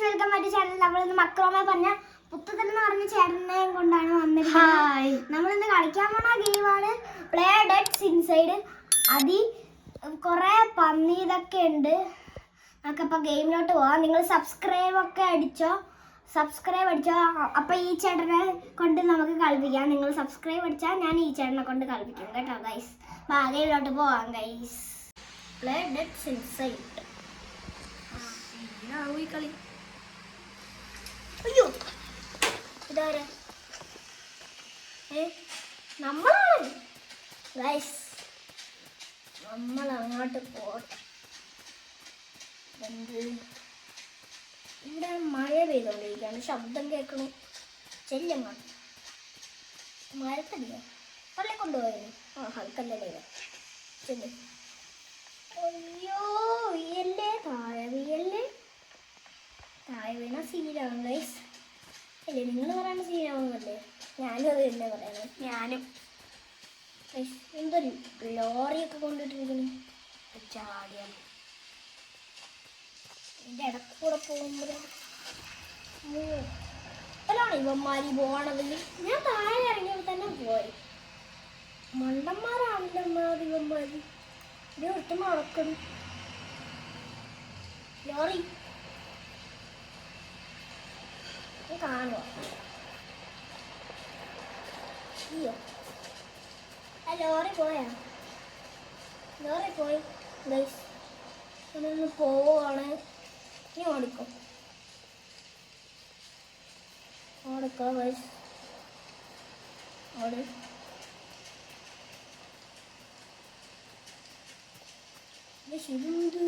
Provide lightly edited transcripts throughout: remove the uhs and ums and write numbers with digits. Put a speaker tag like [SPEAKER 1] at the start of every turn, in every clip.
[SPEAKER 1] Welcome back channel. നമ്മളിന്ന് മക്രോമ പറഞ്ഞ പുത്തൻ എന്ന് പറഞ്ഞ ചേട്ടനെയും കൊണ്ടാണ് വന്നിരിക്കുന്നത്. നമ്മളിന്ന് കളിക്കാൻ പോണ ഗെയിമാണ് പ്ലേ ഡെഡ് ഇൻസൈഡ്. അതിൽ കുറെ പന്നി ഇതൊക്കെ ഉണ്ട്. നമുക്കപ്പോൾ ഗെയിമിലോട്ട് പോവാം. നിങ്ങൾ സബ്സ്ക്രൈബ് അടിച്ചോ. അപ്പോൾ ഈ ചേട്ടനെ കൊണ്ട് നമുക്ക് കളിപ്പിക്കാം. നിങ്ങൾ സബ്സ്ക്രൈബ് അടിച്ചാൽ ഞാൻ ഈ ചേട്ടനെ കൊണ്ട് കളിപ്പിക്കും കേട്ടോ ഗൈസ്. ഗെയിമിലോട്ട് പോവാം ഗൈസ്. Play dead inside. കളി. അയ്യോ, ഇതാരാ? നമ്മളാണ് ഗൈസ്. നമ്മൾ അങ്ങോട്ട് പോട്ടെ. ഇവിടെ മഴ പെയ്തോണ്ടിരിക്കുകയാണ്. ശബ്ദം കേൾക്കണു. ചെല്ലങ്ങോട്ട് മരത്തല്ലേ പള്ളി കൊണ്ടുപോയത്. ഹൽക്കല്ലേ ചെല്ല്. അയ്യോ, വീയല്ലേ, താഴെ വീയല്ലേ. താഴെ വീണ സീനാവും ഗൈസ്. അല്ലേ നിങ്ങൾ പറയുന്ന സീനാവുന്നല്ലേ? ഞാനും അത് തന്നെ പറയുന്നത്. ഞാനും എന്തൊരു ലോറിയൊക്കെ കൊണ്ടിട്ടിരിക്കുന്നു. ചാടിയാണ് ഇതിൻ്റെ ഇടയ്ക്ക് കൂടെ പോകുമ്പോഴാണ് ഇവന്മാരി പോണത്. ഞാൻ താഴെ ഇറങ്ങിയപ്പോൾ തന്നെ പോയി. മണ്ടന്മാരാണല്ലോ ഇവന്മാര്. ഇത് ഒട്ടും നടക്കണം. ലോറി കാണുക. അയ്യോ, ആ ലോറി പോയാ? ലോറി പോയി ഗൈസ്. ഒന്ന് പോവാണ്. ഇനി ഓടിക്കോ ഗൈസ്. ഓട്. ശരിയുണ്ട്.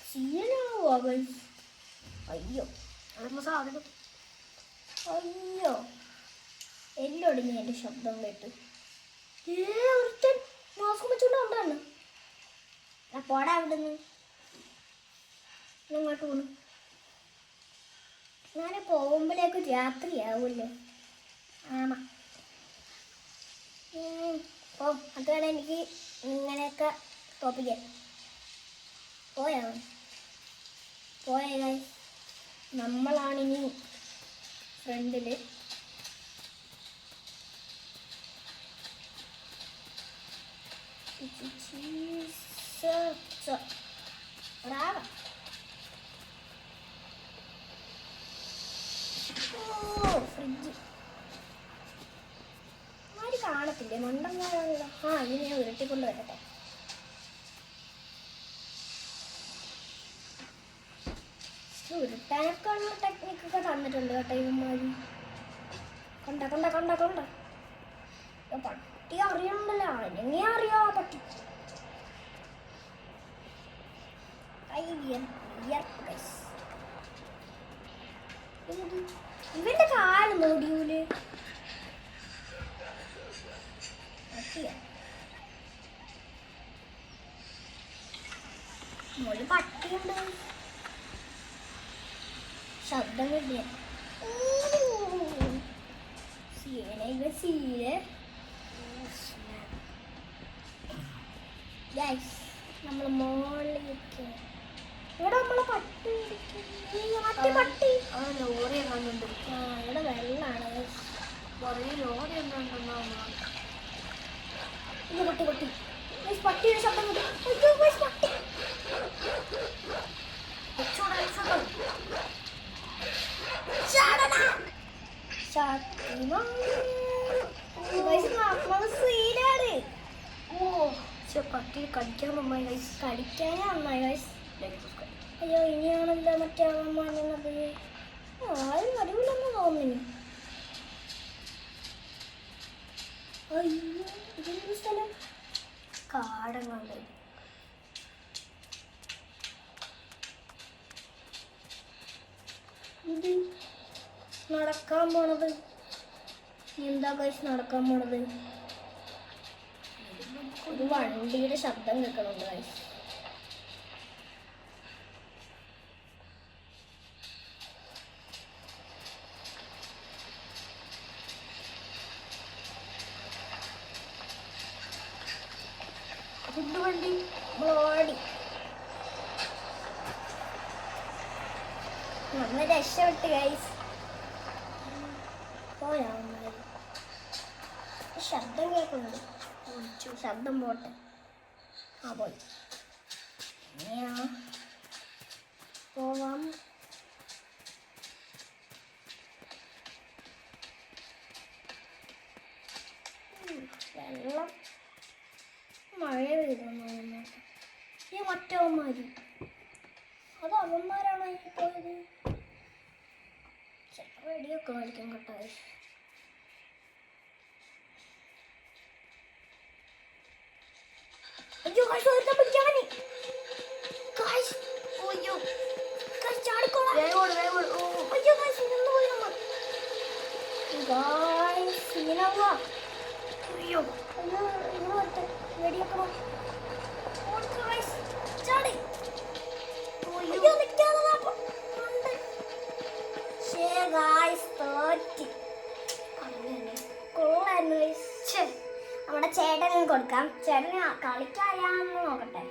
[SPEAKER 1] ശീലനാവോ ഗൈസ്? അയ്യോ, അതൊന്നും സാധനം. അയ്യോ, എല്ലൊടിഞ്ഞ് എൻ്റെ ശബ്ദം കേട്ട്. ഒരുത്തൻ മാസ്ക് വെച്ചോണ്ട് ഉണ്ടാണ്. പോടാ അവിടുന്ന്. ഇങ്ങോട്ട് പോണു. ഞാൻ പോകുമ്പോഴേക്ക് രാത്രിയാവൂല്ലേ? ആണ ഓ, അതുകൊണ്ട് എനിക്ക് ഇങ്ങനെയൊക്കെ തോപ്പിക്കാൻ. പോയാ നമ്മളാണിനി ഫ്രണ്ടില്. ഫ്രിഡ്ജ് ആര് കാണത്തില്ലേ? മണ്ടന്മാരാണല്ലോ. ഇനി ഞാൻ ഉരുട്ടിക്കൊണ്ട് വരട്ടെ. ഉരുട്ടാനൊക്കെ ഉള്ള ടെക്നിക്കൊക്കെ തന്നിട്ടുണ്ട് കേട്ടോ ഇവന്മാര്. കൊണ്ട പട്ടി അറിയണ്ടല്ലോ. എങ്ങനെ അറിയാ പട്ടി? ഇവന്റെ കാല് നോടിയൂല്. മോള് പട്ടിയുണ്ട്. ശബ്ദം കിട്ടിയ നമ്മൾ മോളിലേക്ക്. ഇവിടെ നമ്മളെ പട്ടി മറ്റേ പട്ടി ലോറി എങ്ങാണ്ടുണ്ട്. ഇവിടെ വെള്ളമാണ്. കുറേ ലോറി എങ്ങാണ്ടെന്നോ. പൊട്ടി പട്ടിയുടെ ശബ്ദം കിട്ടി. പട്ടി പട്ടി കടിക്കാൻ നന്നായി ഗൈസ്. കടിക്കാനേ നന്നായി ഗൈസ്. അയ്യോ, ഇനിയാണല്ലോ മറ്റേ മാറുന്നത്. ആരും അറിവില്ലെന്ന് തോന്നുന്നു. അയ്യോ, ഇതൊരു സ്ഥലം കാടങ്ങാണ്ട്. ഇത് നടക്കാൻ പോണത് എന്താ ഗൈസ്? നടക്കാൻ പോണത് ഒരു വണ്ടിയുടെ ശബ്ദം കേൾക്കണുണ്ട് ഗൈസ്. ഫുഡ് വണ്ടി ഓടി. നമ്മൾ രക്ഷപ്പെട്ട് ഗൈസ്. പോയാ ശബ്ദം കേൾക്കുന്നുണ്ട്. ശബ്ദം പോട്ടെ. ആ പോയി. പോവാം. വെള്ളം മഴ പെയ്യുന്നു. ഈ മറ്റവന്മാര് അത് അവന്മാരാണോ ഈ പോയത്? റെഡിയൊക്കെ കളിക്കാൻ കേട്ടോ. അയ്യോ ഒരുത്തൻ പിടിക്കാൻ പറ്റി. അയ്യോ ചാടിക്കോളാം. അയ്യോ നിന്ന് പോയി നമ്മൾ. സീനവാ. അയ്യോ വെടിയൊക്കെ ചാടി. അയ്യോ നിൽക്കാതെ നമ്മുടെ ചേട്ടന് കൊടുക്കാം. ചേട്ടന് കളിക്കാറിയാന്ന് നോക്കട്ടെ.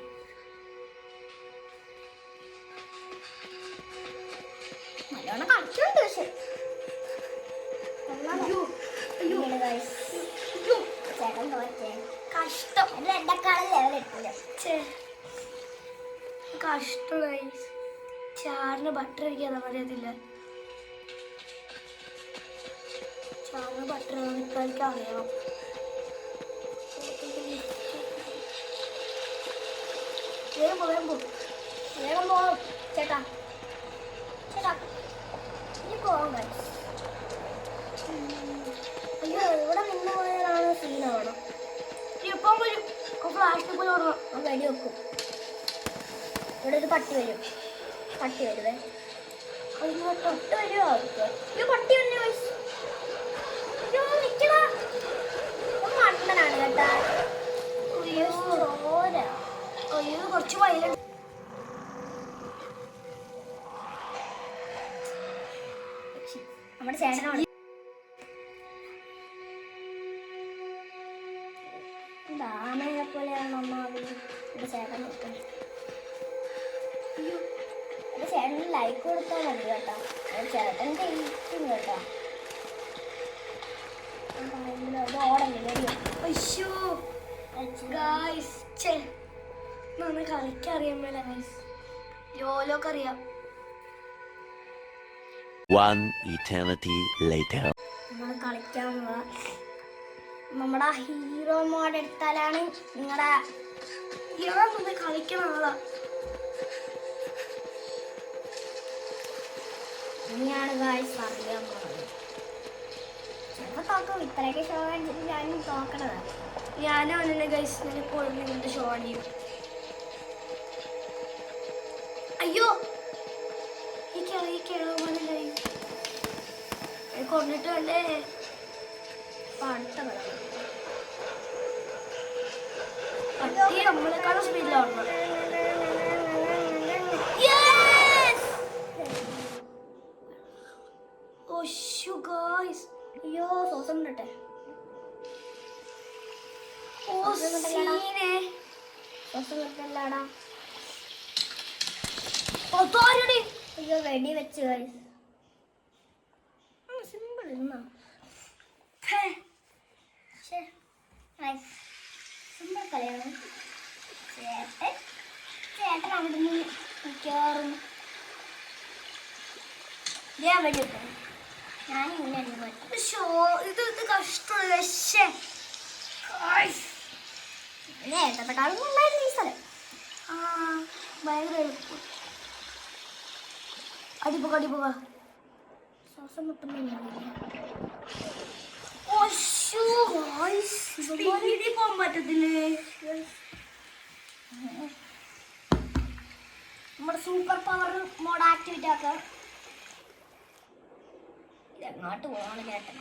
[SPEAKER 1] നല്ലോണം കളിക്കുന്നുണ്ട്. പക്ഷെ ചേട്ടൻ തോറ്റേ. കഷ്ടം. എന്നെക്കാളും ലെവലെത്തില്ല.
[SPEAKER 2] കഷ്ടം. ചാറിന് ബട്ടർ അടിക്കാതെ അറിയത്തില്ല. ചാറിന് ബട്ടർ എനിക്ക് അറിയാം.
[SPEAKER 1] വേഗം പോകും ചേട്ടാ. ഇനി പോകാം. അയ്യോ ഇവിടെ നിന്ന് പോയാലാണ് സീനാവണം.
[SPEAKER 2] ഇപ്പം വരും. ഫ്ലാഷിൽ പോയി ഓടണം.
[SPEAKER 1] വെടി വെക്കും. ഇവിടെ ഒരു പട്ടി വരുവേ. അയ്യോ തൊട്ട് വരുമോ അവർക്ക്? അയ്യോ പട്ടി വന്നു. അയ്യോ നിക്കണ മണ്ടനാണ് കേട്ടാ.
[SPEAKER 2] അയ്യോ കുറച്ച് വയലുണ്ട്.
[SPEAKER 1] നമ്മുടെ ചേട്ടനോട് ദാമയെ പോലെയാണ് ഒന്നാമത് എൻ്റെ ചേട്ടൻ നിൽക്കുന്നത്. എൻ്റെ ചേട്ടന് ലൈക്ക് കൊടുത്താൽ മതി കേട്ടോ. ചേട്ടൻ ജയിക്കും കേട്ടോ. ഓടല്ലേ വരിക.
[SPEAKER 2] അയ്യോ ഗായ്സ് നമ്മൾ കളിക്കറിയാൻ മേല ഗൈസ്. യോലോക്കെ അറിയാം.
[SPEAKER 3] One eternity later.
[SPEAKER 1] നമ്മൾ കളിക്കാൻ പോവാ. നമ്മുടെ ഹീറോ മോഡ് എടുത്താലാണ് നിങ്ങളുടെ
[SPEAKER 2] ഇയാളെ കളിക്കണ ആളാ.
[SPEAKER 1] ഇനിയാണ് ഗായ്സ് അറിയാൻ പോകുന്നത്. ചിലപ്പോൾ തോക്കും. ഇത്രയൊക്കെ ഷോ കാണിച്ചിട്ട് ഞാനും തോക്കണതാണ്.
[SPEAKER 2] ഞാനും അവനെ ഗൈസ് എപ്പോഴും ഇങ്ങനത്തെ ഷോ ചെയ്യും. അയ്യോ ഈ കിഴവല്ലേ കൊണ്ടിട്ട് അല്ലേ
[SPEAKER 1] അടുത്ത
[SPEAKER 2] പട്ടി നമ്മളെക്കാളും സ്പീഡിലാണ്.
[SPEAKER 1] അയ്യോ ശ്വാസം ഇടട്ടെ. അയ്യോ വെടി വെച്ച് സിമ്പിൾ സിമ്പിൾ കളിയാണ്. ചേട്ടൻ അവിടുന്ന് മിക്കവാറും ഞാൻ വെടി വെക്കാം. ഞാൻ ഇങ്ങനെ
[SPEAKER 2] ഇത് കഷ്ടമുള്ള
[SPEAKER 1] നേരത്തെക്കാളും നന്നായിരുന്നു ഈ സ്ഥലം.
[SPEAKER 2] ഭയങ്കര എളുപ്പം. അടിപോക
[SPEAKER 1] ശ്വാസം മുട്ടുന്നില്ല.
[SPEAKER 2] സ്പീഡിൽ പോകാൻ പറ്റത്തില്ലേ?
[SPEAKER 1] നമ്മുടെ സൂപ്പർ പവർ മോഡ് ആക്ടിവേറ്റ് ആക്കാം. ഇതെങ്ങോട്ട് പോവാണ് ചേട്ടൻ?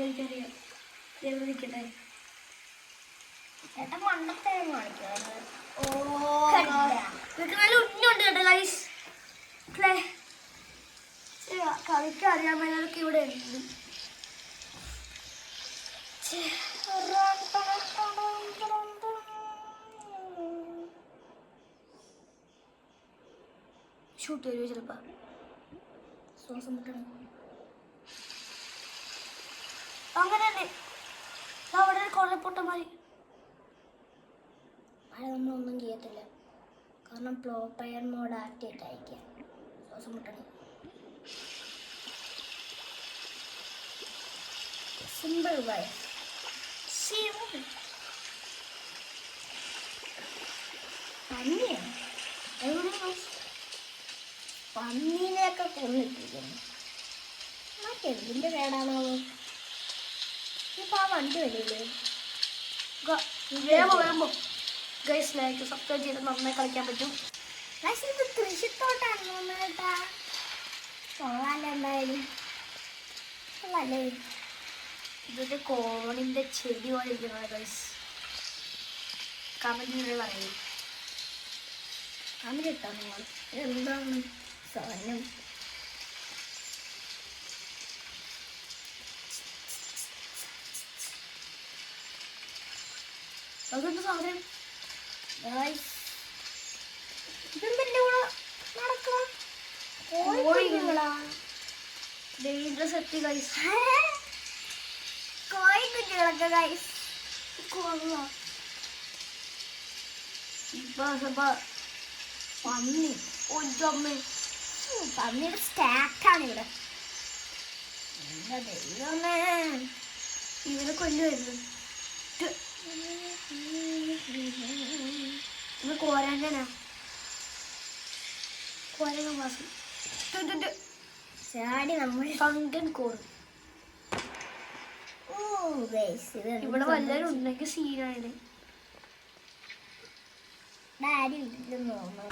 [SPEAKER 2] എനിക്കറിയാം. എവിടെ നിൽക്കട്ടെ?
[SPEAKER 1] ചേട്ടൻ മണ്ടത്തെ കാണിക്കുന്നത്.
[SPEAKER 2] നല്ല ഉന്നുണ്ട് കേട്ടോ ഗൈസ്. കളിക്കാൻ അറിയാൻ മേലൊക്കെ ഇവിടെ ഉണ്ട്. ഷൂട്ട് തരുമോ ചിലപ്പോ?
[SPEAKER 1] ശ്വാസം മുട്ടണം.
[SPEAKER 2] അങ്ങനെ തന്നെ അവിടെ കുറെ പൊട്ടന്മാര്.
[SPEAKER 1] അത് നമ്മളൊന്നും ചെയ്യത്തില്ല, കാരണം പ്രോ പ്ലെയർ മോഡ് ആക്ടിവേറ്റ് ആയിരിക്കാം. ശ്വാസം മുട്ടണം. Simple Y. പന്നിയാണ്. പന്നീനെയൊക്കെ കൊന്നിട്ടിരിക്കുന്നു. മറ്റെന്തിൻ്റെ കേടാണോ? ഇപ്പൊ ആ വണ്ടി വരില്ലേ?
[SPEAKER 2] വരുമ്പോ ഗൈസ് ലൈക്ക് സബ്സ്ക്രൈബ് ചെയ്ത് നന്നായി കളിക്കാൻ പറ്റും.
[SPEAKER 1] പക്ഷേ ഇത് കൃഷിത്തോട്ടാണ് കേട്ടാ. കൊള്ളാല്ലേ എന്തായാലും. കൊള്ളാല്ലേ?
[SPEAKER 2] ഇതൊക്കെ കോണിന്റെ ചെടി പോലെ ഇരിക്കുന്നത് ഗൈസ്. കമന്റിൽ പറയും.
[SPEAKER 1] കമന്റ് ഇട്ടോ നിങ്ങൾ. എന്താണ് സാധനം?
[SPEAKER 2] അതെന്ത് സാധനം?
[SPEAKER 1] ഇതെന്തിൻ്റെ കൂടെ നടക്കണം? കോഴിക്കുഞ്ഞുങ്ങളാ?
[SPEAKER 2] ഡേഞ്ചറസ് എത്തി ഗൈസ്.
[SPEAKER 1] കോഴിക്കുഞ്ഞുങ്ങളൊക്കെ ഗൈസ്.
[SPEAKER 2] കൊള്ളാം. പന്നി ഒറ്റമ്മ.
[SPEAKER 1] പന്നിയുടെ സ്റ്റാക്കാണ് ഇവിടെ. എന്താ ദൈവമേ,
[SPEAKER 2] ഇവനെ കൊല്ലുമായിരുന്നു. ഇത് കോരാൻ്റെനാ. കോരങ്ങ മാസം
[SPEAKER 1] ചാടി നമ്മൾ.
[SPEAKER 2] ഫങ്കൻ കോർ.
[SPEAKER 1] ഓ ഗൈസ്, ഇത്
[SPEAKER 2] ഇവിടെ വല്ലവരും ഉണ്ടെങ്കിൽ സീനാണ്.
[SPEAKER 1] ആരും ഇല്ലെന്ന് തോന്നുന്നു.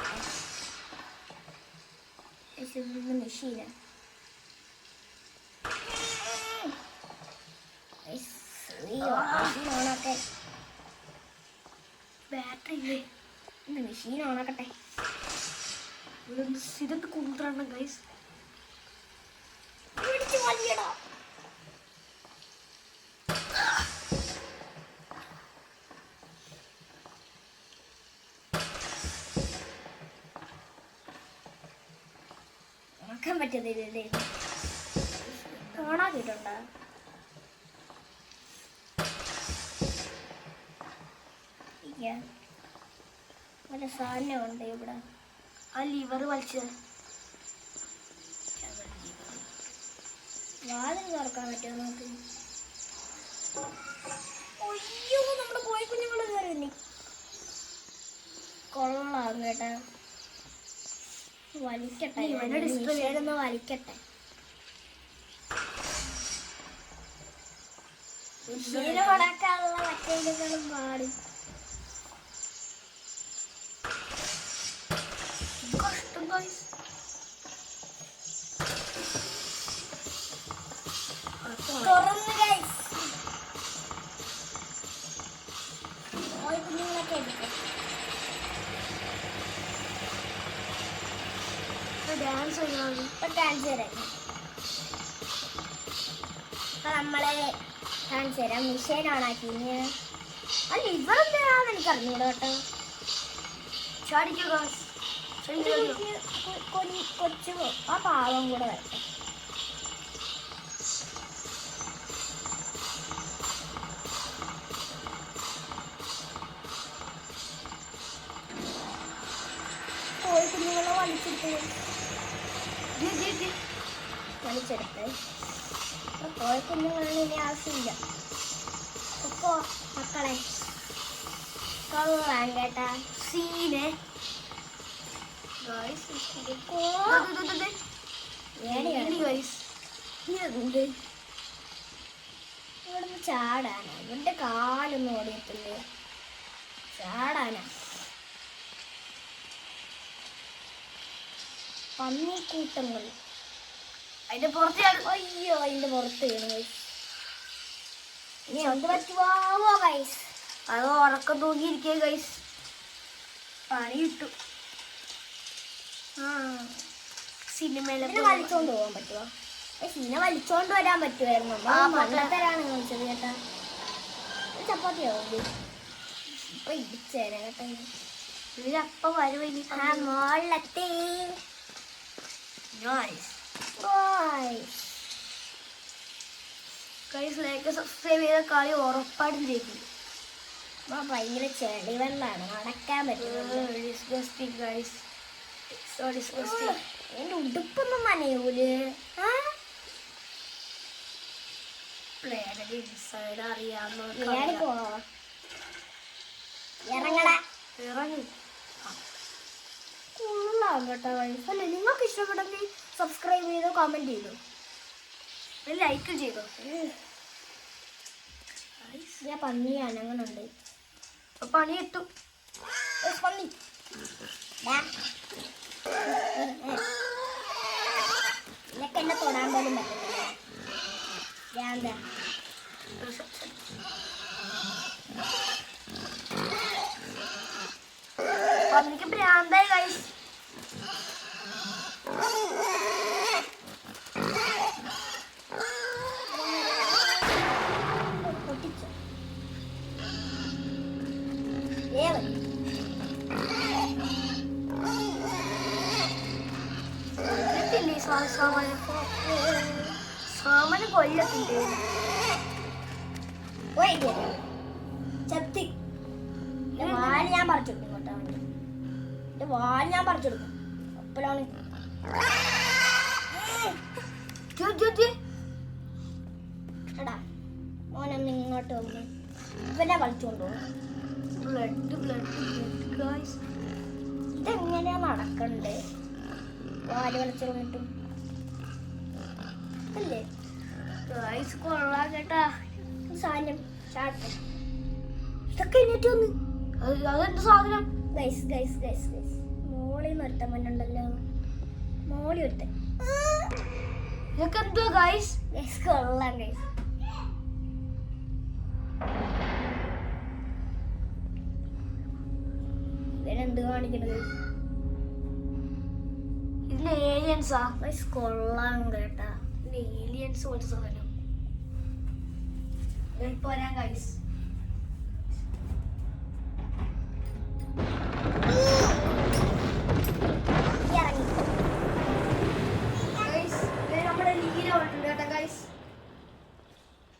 [SPEAKER 1] മെഷീനാ. ഓണാക്കെ.
[SPEAKER 2] ബാറ്ററി ഇല്ലേ?
[SPEAKER 1] മെഷീൻ ഓണാക്കട്ടെ.
[SPEAKER 2] ഇതെന്ത് കുന്ത്രാണ് ഗൈസ്.
[SPEAKER 1] പിടിച്ച് വലിയടാ. ഉണക്കാൻ പറ്റുന്നില്ലേ? ഓണാക്കിട്ടുണ്ടോ? ഒരു സാധനമുണ്ട് ഇവിടെ.
[SPEAKER 2] ആ ലിവർ വലിച്ചത്.
[SPEAKER 1] വാതിൽ തുറക്കാൻ പറ്റുമോ നമുക്ക്? അയ്യോ, നമ്മുടെ കോഴിക്കുഞ്ഞുങ്ങൾ കയറി. കൊള്ളാം കേട്ടാ. വലിക്കട്ടെ,
[SPEAKER 2] ഇവന്റെ display
[SPEAKER 1] ഒന്ന് വലിക്കട്ടെ. ഉടക്കാനുള്ള മറ്റേലും പാടും.
[SPEAKER 2] കഷ്ടം ഗൈസ്.
[SPEAKER 1] തുറന്ന് ഗൈസ്. കോഴിക്കുഞ്ഞുങ്ങളൊക്കെ എടുക്കും.
[SPEAKER 2] ഡാൻസ് ചെയ്യാൻ
[SPEAKER 1] ഇപ്പൊ ഡാൻസ് തരാം. അപ്പൊ നമ്മളെ ഡാൻസ് തരാം. മിഷീൻ ഓണാക്കി. അല്ല, ഇവരെന്താണെന്ന് എനിക്ക് അറിഞ്ഞൂടാ കേട്ടോ.
[SPEAKER 2] ചാടിക്കോ ഗൈസ്.
[SPEAKER 1] കൊച്ചു ആ പാവം കൂടെ വരട്ടെ. കോഴിക്കുഞ്ഞുങ്ങളെ വലിച്ചെടുത്ത്. കോഴിക്കുഞ്ഞുങ്ങളാണ് ഇനി ആവശ്യമില്ല. ഇപ്പോ മക്കളെ കൊള്ളാം കേട്ടാ.
[SPEAKER 2] സീനെ
[SPEAKER 1] ഇവിടുന്ന് ചാടാനാ. ഇവന്റെ കാലൊന്നും ഓടിയത്തില്ലേ? ചാടാനാ. പന്നിക്കൂട്ടങ്ങൾ.
[SPEAKER 2] അതിന്റെ പുറത്ത്.
[SPEAKER 1] അയ്യോ, അതിന്റെ പുറത്ത് വീണു. ഇനി എന്ത് പറ്റുമോ ഗൈസ്?
[SPEAKER 2] അത് ഉറക്കം തൂങ്ങിയിരിക്കേ ഗൈസ്. പണി കിട്ടും. സിനിമയിലെ
[SPEAKER 1] വലിച്ചോണ്ട് പോകാൻ പറ്റുമോ? സീന വലിച്ചോണ്ട് വരാൻ പറ്റുമായിരുന്നു. മണ്ണത്തരാണ് കളിച്ചത് കേട്ടാ. ചപ്പാത്തിയാവും ഇപ്പൊ ഇടിച്ചേനെ കേട്ടോ.
[SPEAKER 2] ഇതിലപ്പം വരുവ.
[SPEAKER 1] മോളെത്തി.
[SPEAKER 2] Nice
[SPEAKER 1] Guys.
[SPEAKER 2] Guys like subscribe ചെയ്ത കളി ഉറപ്പായിട്ടും ജയിക്കും.
[SPEAKER 1] ഭയങ്കര ചെളി വെള്ളമാണ് നടക്കാൻ പറ്റുന്നത്.
[SPEAKER 2] Disgusting guys, so disgusting.
[SPEAKER 1] എന്റെ ഉടുപ്പൊന്നും നനയൂല്.
[SPEAKER 2] പ്ലേയുടെ ഇൻസൈഡ്
[SPEAKER 1] ഞാൻ
[SPEAKER 2] അറിയാവുന്ന
[SPEAKER 1] പോവാ. ഇറങ്ങടാ.
[SPEAKER 2] ഇറങ്ങി.
[SPEAKER 1] കൊള്ളാം കേട്ടോ guys. അല്ലേ നിങ്ങൾക്ക് ഇഷ്ടപ്പെട്ടെങ്കിൽ സബ്സ്ക്രൈബ് ചെയ്തോ കമന്റ് ചെയ്തോ
[SPEAKER 2] ലൈക്ക് ചെയ്തോ.
[SPEAKER 1] ഞാൻ പന്നിയാണ് അങ്ങനുണ്ട്.
[SPEAKER 2] പണി കിട്ടും.
[SPEAKER 1] പന്നി നിനക്ക് എന്നെ തൊടാൻ പോലും പറ്റത്തില്ല. ഞാൻ
[SPEAKER 2] പന്നിക്ക് ഭ്രാന്തായി ഗൈസ്.
[SPEAKER 1] പൊട്ടിച്ചോ
[SPEAKER 2] കൊല്ലത്തില്ലേ സാമാന് കൊല്ലത്തില്ലേ.
[SPEAKER 1] ചത്തി വാല് ഞാൻ പറിച്ചെടുക്കും കേട്ടോ. എന്റെ വാല് ഞാൻ പറിച്ചെടുക്കും. അപ്പോഴാണ് എടാ മോനൊന്ന് ഇങ്ങോട്ട് വന്ന് ഇവനെ കളിച്ചോണ്ടോ.
[SPEAKER 2] Blood blood blood guys.
[SPEAKER 1] ഇതെങ്ങനെയാ നടക്കണ്ടേ? വാല് കളിച്ചിറങ്ങിട്ടും അല്ലേ
[SPEAKER 2] ഗൈസ് കൊള്ളാം കേട്ടാ.
[SPEAKER 1] സാധനം ചാട്ടം ഇതൊക്കെ എന്നിട്ട് വന്ന്
[SPEAKER 2] അതെന്ത് സാധനം?
[SPEAKER 1] ഗൈസ് ഗൈസ് ഗൈസ് ഗൈസ് മോളി ഒരുത്തൻ മണ്ണുണ്ടല്ലോ. മോളി ഒരുത്തൻ
[SPEAKER 2] ഇതൊക്കെ എന്തുവാ ഗൈസ്?
[SPEAKER 1] ഗൈസ് കൊള്ളാം ഗൈസ്. ഇവനെന്ത് കാണിക്കണത്?
[SPEAKER 2] ഇതിൽ ഏലിയൻസാ.
[SPEAKER 1] ഗൈസ് കൊള്ളാം കേട്ടാ.
[SPEAKER 2] ഏലിയൻസ് പോലത്തെ സാധനം. ഇപ്പൊ വരാൻ ഗൈസ്.
[SPEAKER 1] ഇറങ്ങി
[SPEAKER 2] ഗൈസ് നമ്മുടെ ലീല വന്നിട്ടുണ്ട് കേട്ടാ ഗൈസ്.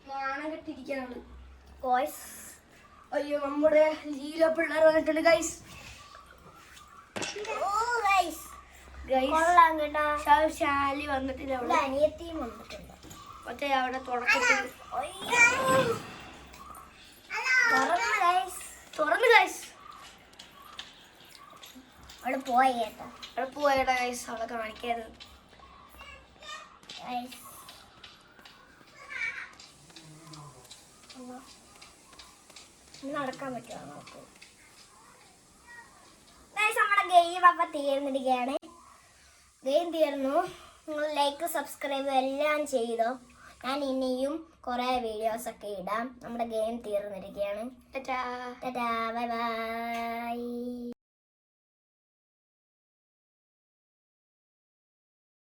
[SPEAKER 2] നാണം കെട്ടിരിക്കാനാണ്.
[SPEAKER 1] ഗൈസ്.
[SPEAKER 2] അയ്യോ നമ്മുടെ ലീല പിള്ളേർ വന്നിട്ടുണ്ട് ഗൈസ്.
[SPEAKER 1] ഓ ഗൈസ്
[SPEAKER 2] ഗൈസ്
[SPEAKER 1] കൊള്ളാം കേട്ടാ.
[SPEAKER 2] ശാലി വന്നിട്ടില്ല
[SPEAKER 1] ഇവിടെ
[SPEAKER 2] അവിടെ.
[SPEAKER 1] അനിയത്തിയും വന്നിട്ടുണ്ട്.
[SPEAKER 2] മറ്റേ അവിടെ തുടക്കത്തിൽ
[SPEAKER 1] തുറന്ന് ഗൈസ്.
[SPEAKER 2] തുറന്ന് ഗൈസ്.
[SPEAKER 1] അവള് പോയി കേട്ടോ.
[SPEAKER 2] അവിടെ പോയടാ ഗൈസ്. അവിടെ കാണിക്കാത്
[SPEAKER 1] ഗൈസ് നടക്കാൻ പറ്റുമോ നോക്കൂ. ഗൈസ് നമ്മുടെ ഗെയിം അപ്പം തീർന്നിരിക്കുകയാണ്. ഗെയിം തീർന്നു. നിങ്ങൾ ലൈക്ക് സബ്സ്ക്രൈബ് എല്ലാം ചെയ്തോ. ഞാൻ ഇനിയും കുറേ വീഡിയോസൊക്കെ ഇടാം. നമ്മുടെ ഗെയിം തീർന്നിരിക്കുകയാണ്.
[SPEAKER 2] ടാറ്റാ.
[SPEAKER 1] Tata bye by.